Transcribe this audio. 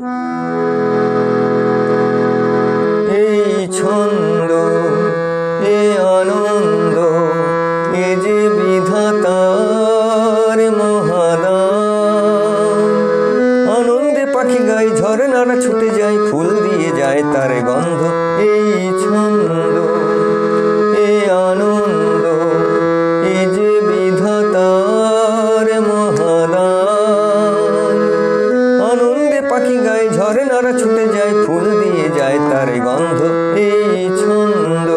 এই ছন্দ, এ আনন্দ, এ যে বিধাতার মহাদান। আনন্দে পাখি গায়, ঝরনারা ছুটে যায়, ফুল দিয়ে যায় তার গন্ধ। এই ছন্দ, এ আনন্দ, এ যে বিধাতার মহাদান। আনন্দে পাখি গায়, ঝরনারা ছুটে যায়, ফুল দিয়ে যায় তার গন্ধ। এই ছন্দ।